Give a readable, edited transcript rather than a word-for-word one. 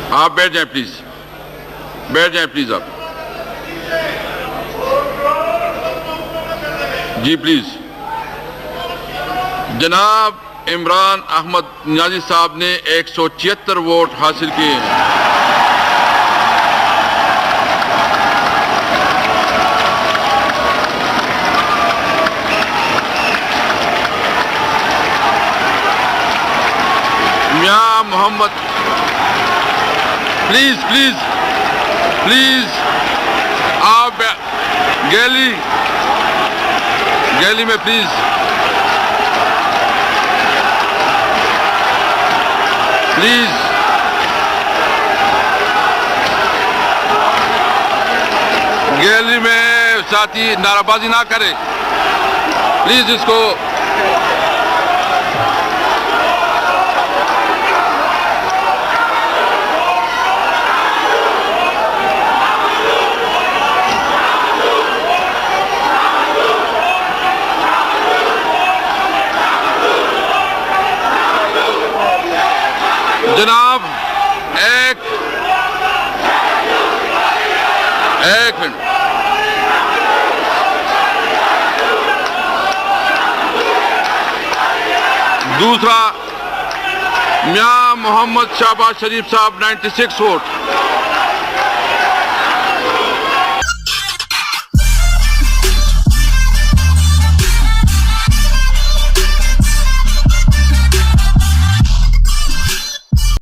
आप बैठ जाएं प्लीज, बैठ जाएं प्लीज आप जी प्लीज। जनाब इमरान अहमद नियाजी साहब ने 176 वोट हासिल किए हैं। मियां मोहम्मद प्लीज प्लीज प्लीज आप गैली में प्लीज। प्लीज गैलरी में साथी नाराबाजी ना करे प्लीज। इसको जनाब एक मिनट, दूसरा मियां मोहम्मद शहबाज शरीफ साहब 96 वोट।